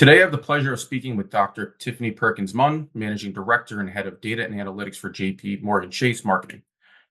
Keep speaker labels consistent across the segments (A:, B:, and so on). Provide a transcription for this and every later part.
A: Today, I have the pleasure of speaking with Dr. Tiffany Perkins-Munn, Managing Director and Head of Data and Analytics for JP Chase Marketing.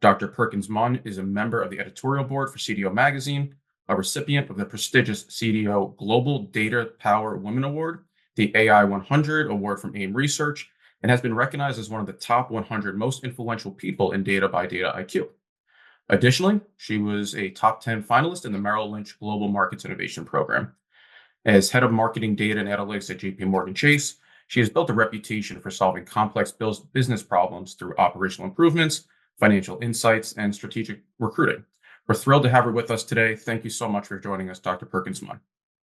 A: Dr. Perkins-Munn is a member of the editorial board for CDO Magazine, a recipient of the prestigious CDO Global Data Power Women Award, the AI 100 Award from AIM Research, and has been recognized as one of the top 100 most influential people in data by Data IQ. Additionally, she was a top 10 finalist in the Merrill Lynch Global Markets Innovation Program. As head of marketing data and analytics at JP Chase, she has built a reputation for solving complex business problems through operational improvements, financial insights, and strategic recruiting. We're thrilled to have her with us today. Thank you so much for joining us, Dr. Perkins-Munn.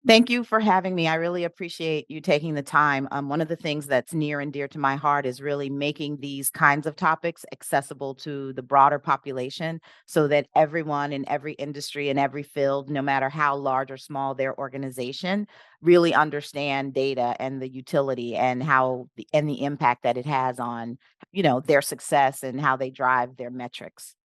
B: Thank you for having me. I really appreciate you taking the time. One of the things that's near and dear to my heart is really making these kinds of topics accessible to the broader population so that everyone in every industry and every field, no matter how large or small their organization, really understand data and the utility and the impact that it has on, their success and how they drive their metrics.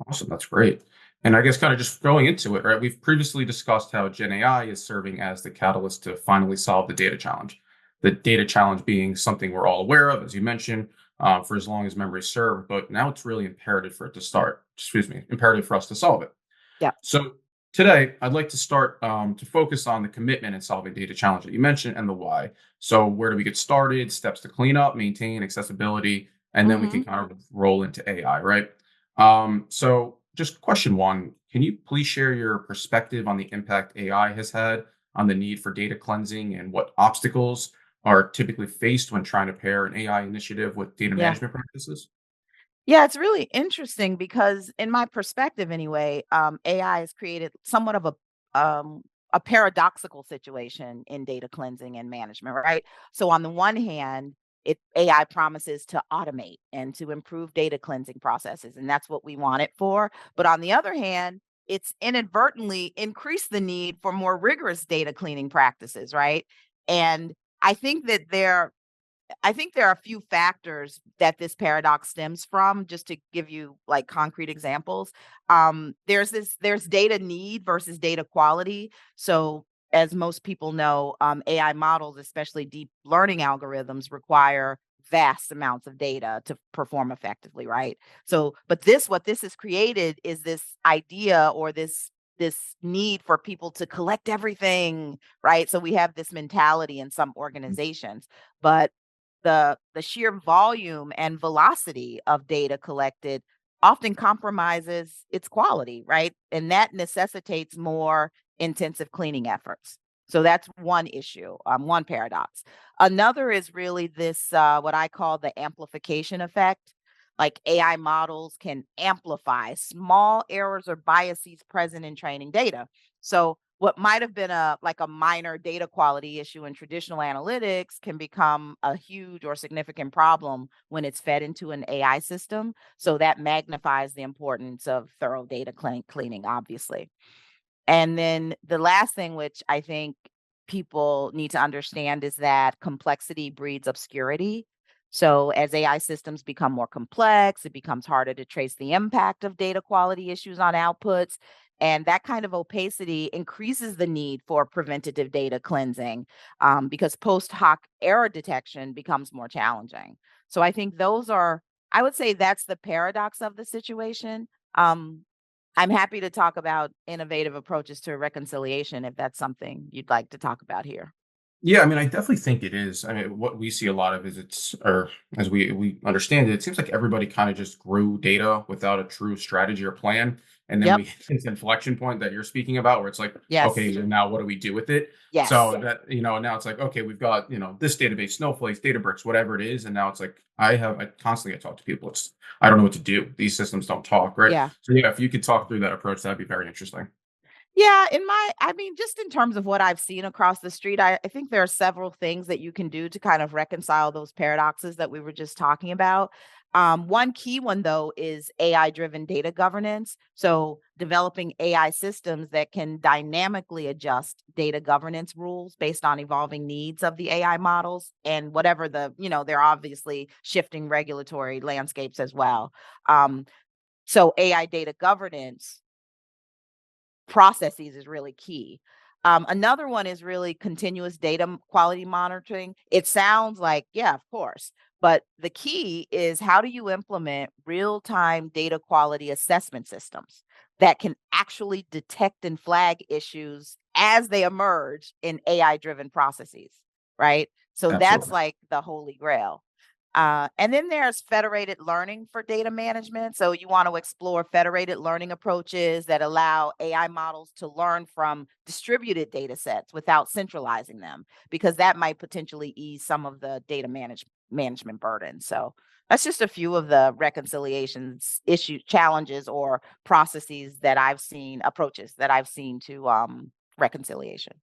A: Awesome. That's great. And I guess kind of just going into it, right? We've previously discussed how Gen AI is serving as the catalyst to finally solve the data challenge. The data challenge being something we're all aware of, as you mentioned, for as long as memory served, but now it's really imperative for it to start, imperative for us to solve it.
B: Yeah.
A: So today, I'd like to start to focus on the commitment in solving data challenge that you mentioned and the why. So where do we get started? Steps to clean up, maintain accessibility, and then we can kind of roll into AI, right? So just question one, can you please share your perspective on the impact AI has had on the need for data cleansing and what obstacles are typically faced when trying to pair an AI initiative with data
B: Yeah.
A: management practices?
B: Yeah, it's really interesting because in my perspective anyway, AI has created somewhat of a paradoxical situation in data cleansing and management, right? So on the one hand, AI promises to automate and to improve data cleansing processes, and that's what we want it for. But on the other hand, it's inadvertently increased the need for more rigorous data cleaning practices, right? And I think that there are a few factors that this paradox stems from, just to give you like concrete examples. There's data need versus data quality. So as most people know, AI models, especially deep learning algorithms, require vast amounts of data to perform effectively, right? So, but what this has created is this idea or this need for people to collect everything, right? So we have this mentality in some organizations, but the sheer volume and velocity of data collected often compromises its quality, right? And that necessitates more intensive cleaning efforts. So that's one issue, one paradox. Another is really this, what I call the amplification effect. Like AI models can amplify small errors or biases present in training data. So what might have been a minor data quality issue in traditional analytics can become a huge or significant problem when it's fed into an AI system. So that magnifies the importance of thorough data cleaning, obviously. And then the last thing, which I think people need to understand, is that complexity breeds obscurity. So as AI systems become more complex, it becomes harder to trace the impact of data quality issues on outputs. And that kind of opacity increases the need for preventative data cleansing, because post hoc error detection becomes more challenging. So I would say that's the paradox of the situation. I'm happy to talk about innovative approaches to reconciliation if that's something you'd like to talk about here.
A: Yeah, I mean, I definitely think it is. I mean, what we see a lot of is or as we understand it, it seems like everybody kind of just grew data without a true strategy or plan. And then
B: Yep.
A: we hit this inflection point that you're speaking about where it's like, okay,
B: Yes.
A: so now what do we do with it?
B: Yes.
A: So that, now it's like, okay, we've got, this database, Snowflakes, Databricks, whatever it is. And now it's like, I constantly talk to people. I don't know what to do. These systems don't talk, right?
B: Yeah.
A: So yeah, if you could talk through that approach, that'd be very interesting.
B: Yeah, I mean, just in terms of what I've seen across the street, I think there are several things that you can do to kind of reconcile those paradoxes that we were just talking about. One key one, though, is AI driven data governance. So, developing AI systems that can dynamically adjust data governance rules based on evolving needs of the AI models and whatever they're obviously shifting regulatory landscapes as well. Um, so, AI data governance processes is really key. Another one is really continuous data quality monitoring. It sounds like, yeah, of course. But the key is, how do you implement real time data quality assessment systems that can actually detect and flag issues as they emerge in AI driven processes, right? So that's
A: Absolutely.
B: like the holy grail. And then there's federated learning for data management. So you want to explore federated learning approaches that allow AI models to learn from distributed data sets without centralizing them, because that might potentially ease some of the management burden. So that's just a few of the reconciliations issue challenges or processes that I've seen, approaches that I've seen to reconciliation.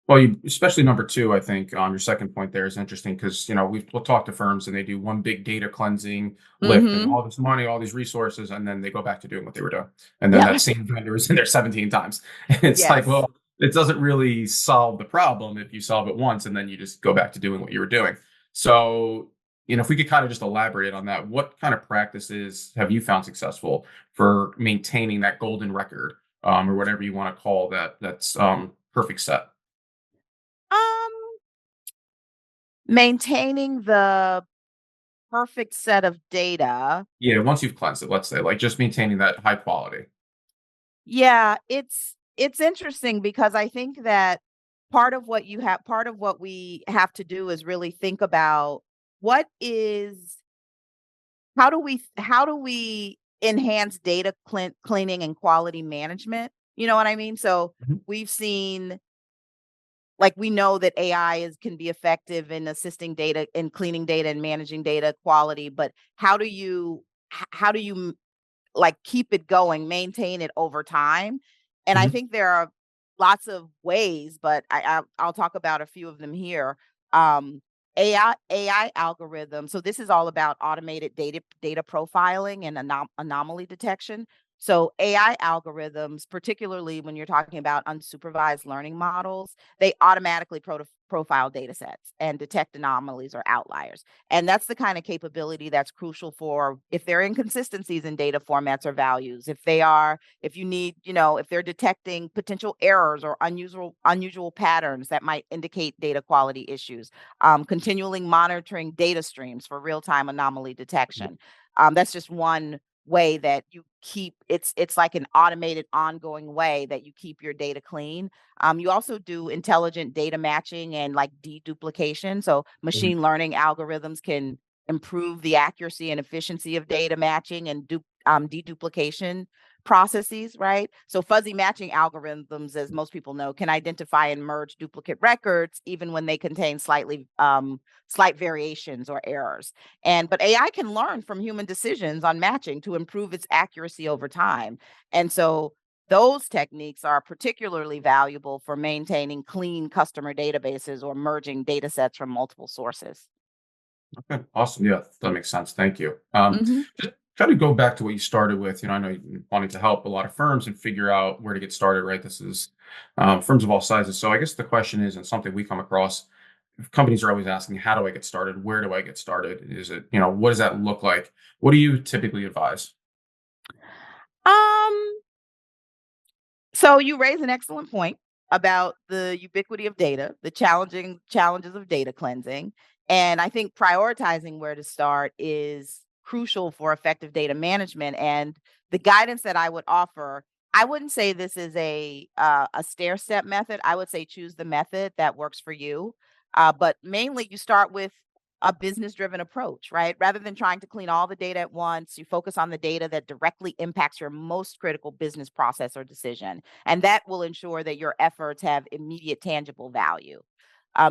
A: Well, especially number two, I think your second point there is interesting because we'll talk to firms and they do one big data cleansing, lifting
B: Mm-hmm.
A: all this money, all these resources, and then they go back to doing what they were doing, and then
B: Yep.
A: that same vendor is in there 17 times. And it's like,
B: Yes.
A: well, it doesn't really solve the problem if you solve it once and then you just go back to doing what you were doing. So, if we could kind of just elaborate on that, what kind of practices have you found successful for maintaining that golden record, or whatever you want to call that? That's perfect set.
B: Um, Maintaining the perfect set of data.
A: Yeah, once you've cleansed it, let's say, like, just maintaining that high quality.
B: Yeah, it's interesting because I think that part of what we have to do is really think about what is how do we enhance data cleaning and quality management? You know what I mean? So
A: Mhm,
B: we've seen, like, we know that AI can be effective in assisting data in cleaning data and managing data quality, but how do you like keep it going, maintain it over time? And I
A: mhm,
B: think there are lots of ways, but I'll talk about a few of them here. Um, AI algorithms. So this is all about automated data profiling and anomaly detection. So AI algorithms, particularly when you're talking about unsupervised learning models, they automatically profile data sets and detect anomalies or outliers. And that's the kind of capability that's crucial for if there are inconsistencies in data formats or values, if you need, if they're detecting potential errors or unusual patterns that might indicate data quality issues, continually monitoring data streams for real-time anomaly
A: yeah,
B: detection. That's just one way that you keep it's like an automated ongoing way that you keep your data clean. You also do intelligent data matching and like deduplication. So
A: mhm,
B: machine learning algorithms can improve the accuracy and efficiency of data matching and deduplication processes, right? So fuzzy matching algorithms, as most people know, can identify and merge duplicate records even when they contain slight variations or errors. But AI can learn from human decisions on matching to improve its accuracy over time. And so those techniques are particularly valuable for maintaining clean customer databases or merging data sets from multiple sources.
A: okay, awesome, yeah, that makes sense, thank you.
B: Mhm.
A: Just kind of go back to what you started with. I know you wanting to help a lot of firms and figure out where to get started, right? This is firms of all sizes. So I guess the question is, and something we come across, companies are always asking, how do I get started? Where do I get started? Is it, what does that look like? What do you typically advise?
B: Um, so you raise an excellent point about the ubiquity of data, the challenging challenges of data cleansing. And I think prioritizing where to start is crucial for effective data management. And the guidance that I would offer, I wouldn't say this is a stair step method. I would say choose the method that works for you. But mainly you start with a business driven approach, right? Rather than trying to clean all the data at once, you focus on the data that directly impacts your most critical business process or decision. And that will ensure that your efforts have immediate tangible value.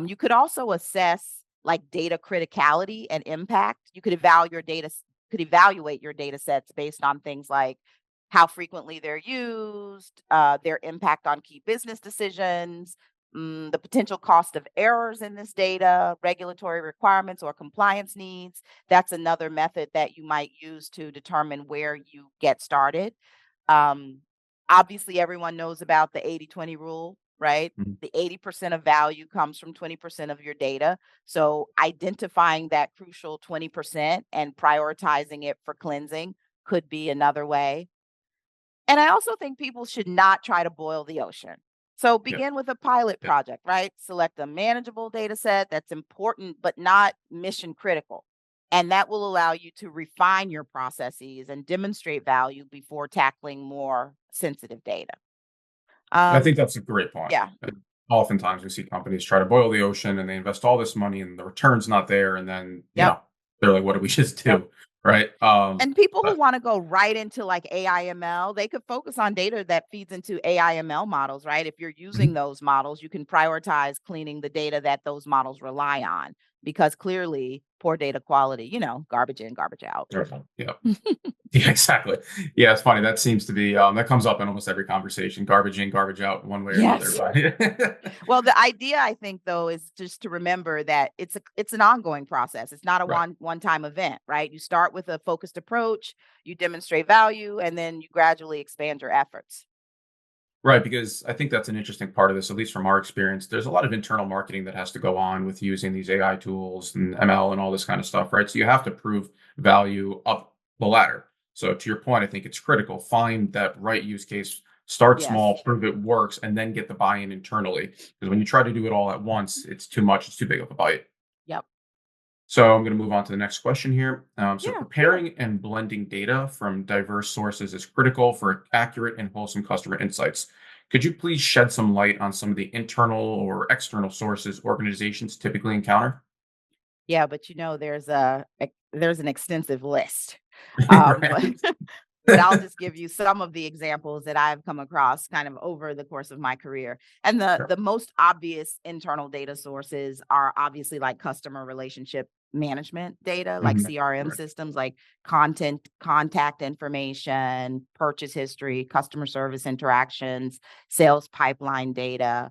B: You could also assess like data criticality and impact. You could evaluate your data sets based on things like how frequently they're used, their impact on key business decisions, the potential cost of errors in this data, regulatory requirements or compliance needs. That's another method that you might use to determine where you get started. Um, Obviously, everyone knows about the 80/20 rule, right?
A: Mhm.
B: The 80% of value comes from 20% of your data. So identifying that crucial 20% and prioritizing it for cleansing could be another way. And I also think people should not try to boil the ocean. So
A: Yeah.
B: begin with a pilot
A: Yeah.
B: project, right? Select a manageable data set that's important but not mission critical. And that will allow you to refine your processes and demonstrate value before tackling more sensitive data.
A: I think
B: Um,
A: that's a great point.
B: yeah,
A: And oftentimes we see companies try to boil the ocean and they invest all this money and the return's not there. And then,
B: yep.
A: they're like, what did we just
B: Yep.
A: do? Right.
B: And people who
A: But
B: want to go right into like AIML, they could focus on data that feeds into AIML models, right? If you're using
A: Mhm.
B: those models, you can prioritize cleaning the data that those models rely on because clearly poor data quality, garbage in, garbage out.
A: Yeah. Yeah, exactly. Yeah, it's funny. That seems to be that comes up in almost every conversation. Garbage in, garbage out, one way or another.
B: Yes.
A: But
B: Well, the idea I think though is just to remember that it's an ongoing process. It's not a
A: right.
B: one-time event, right? You start with a focused approach, you demonstrate value, and then you gradually expand your efforts.
A: Right, because I think that's an interesting part of this, at least from our experience. There's a lot of internal marketing that has to go on with using these AI tools and ML and all this kind of stuff, right? So you have to prove value up the ladder. So to your point, I think it's critical. Find that right use case, start
B: Yes.
A: small, prove it works, and then get the buy-in internally. Because when you try to do it all at once, it's too much, it's too big of a bite.
B: Yep.
A: So I'm going to move on to the next question here. So
B: Yeah, sure.
A: preparing and blending data from diverse sources is critical for accurate and wholesome customer insights. Could you please shed some light on some of the internal or external sources organizations typically encounter?
B: Yeah, but there's an extensive list. But
A: Right.
B: but I'll just give you some of the examples that I've come across kind of over the course of my career. And the
A: Sure.
B: the most obvious internal data sources are obviously like customer relationship management data, like
A: Mhm.
B: CRM
A: Right.
B: systems, like contact information, purchase history, customer service interactions, sales pipeline data.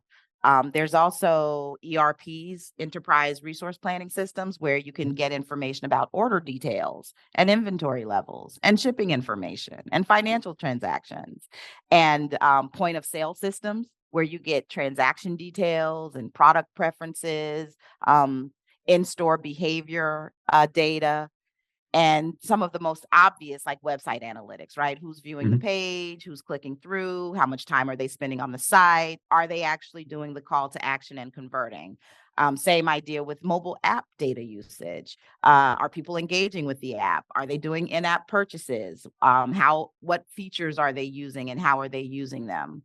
B: There's also ERPs, enterprise resource planning systems, where you can get information about order details and inventory levels and shipping information and financial transactions, and point of sale systems where you get transaction details and product preferences, um, in-store behavior data, and some of the most obvious like website analytics, right? Who's viewing the
A: Mhm.
B: page, who's clicking through, how much time are they spending on the site, are they actually doing the call to action and converting? Same idea with mobile app data usage. Are people engaging with the app? Are they doing in-app purchases? What features are they using and how are they using them?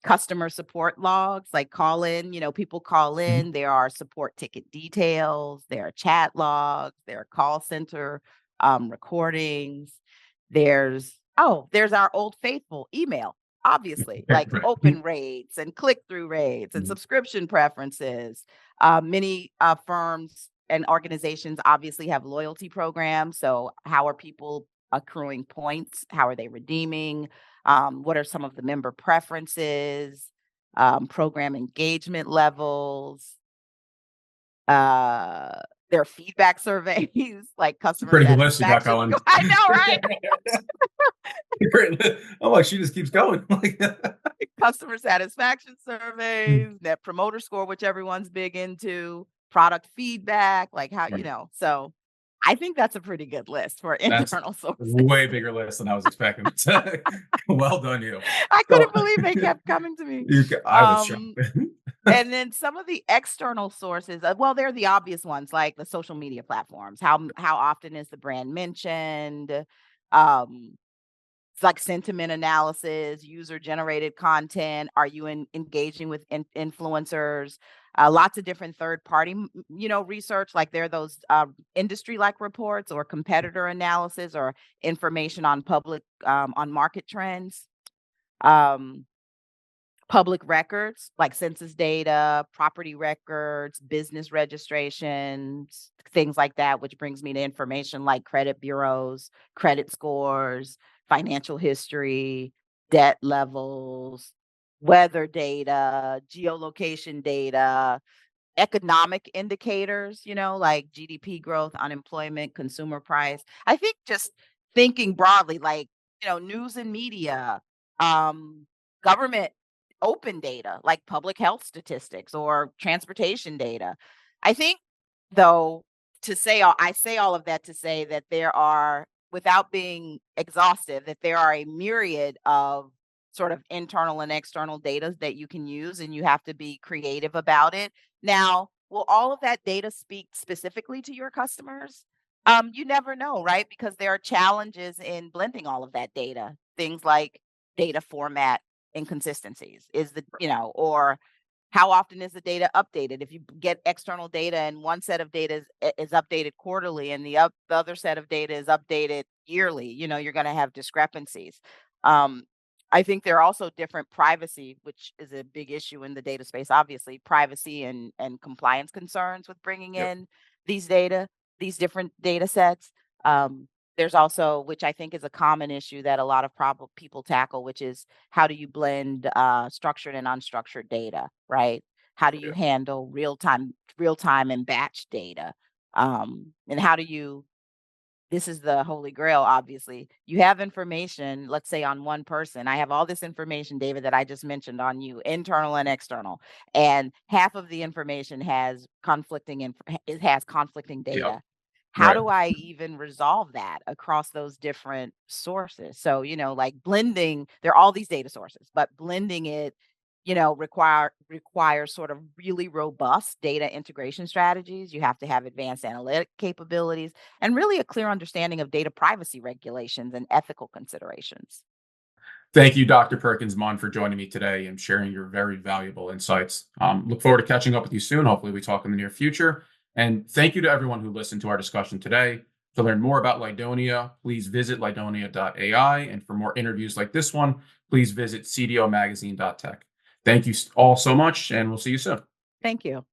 B: Customer support logs, like call in, people call
A: Mhm.
B: in, there are support ticket details, there are chat logs, there are call center recordings. There's our old faithful email, obviously, like
A: Right.
B: open rates and click-through rates and
A: Mhm.
B: subscription preferences. Many firms and organizations obviously have loyalty programs. So how are people accruing points? How are they redeeming? What are some of the member preferences, program engagement levels, uh, their feedback surveys, like
A: It's a
B: customer
A: pretty good list you got
B: satisfaction.
A: going.
B: I know, right?
A: Great list. I'm like, she just keeps going. Like,
B: Customer satisfaction
A: Mm.
B: surveys, net promoter score, which everyone's big into, product feedback, like how,
A: Right.
B: so I think that's a pretty good list for
A: That's
B: internal sources.
A: way bigger list than I was expecting. Well done, you.
B: I
A: So
B: couldn't believe they kept coming to me.
A: I was shocked.
B: Um, And then some of the external sources, well, they're the obvious ones, like the social media platforms. How often is the brand mentioned? Um, it's like sentiment analysis, user generated content. Are you engaging with influencers? Lots of different third party, research. Like there are those industry like reports or competitor analysis or information on on market trends. Um, Public records like census data, property records, business registrations, things like that, which brings me to information like credit bureaus, credit scores, financial history, debt levels, weather data, geolocation data, economic indicators, like GDP growth, unemployment, consumer price. I think just thinking broadly, like, news and media, um, government open data, like public health statistics or transportation data. I think, though, I say all of that to say that there are, without being exhaustive, that there are a myriad of sort of internal and external data that you can use, and you have to be creative about it. Now, will all of that data speak specifically to your customers? You never know, right? Because there are challenges in blending all of that data. Things like data format inconsistencies is or how often is the data updated? If you get external data and one set of data is updated quarterly and the other set of data is updated yearly, you're going to have discrepancies. Um, I think there are also different privacy, which is a big issue in the data space. Obviously, privacy and compliance concerns with bringing
A: Yep.
B: in these data, these different data sets. Um, there's also, which I think is a common issue that a lot of people tackle, which is how do you blend structured and unstructured data, right? How do you
A: Yeah.
B: handle real time and batch data? And how do you this is the holy grail, obviously. You have information, let's say on one person. I have all this information, David, that I just mentioned on you, internal and external. And half of the information has it has conflicting
A: Yep.
B: data. How
A: Right.
B: do I even resolve that across those different sources? So, like blending, there are all these data sources, but blending it, requires sort of really robust data integration strategies. You have to have advanced analytic capabilities and really a clear understanding of data privacy regulations and ethical considerations.
A: Thank you, Dr. Perkins-Munn, for joining me today and sharing your very valuable insights. Look forward to catching up with you soon. Hopefully, we talk in the near future. And thank you to everyone who listened to our discussion today. To learn more about Lydonia, please visit lydonia.ai. And for more interviews like this one, please visit cdomagazine.tech. Thank you all so much, and we'll see you soon.
B: Thank you.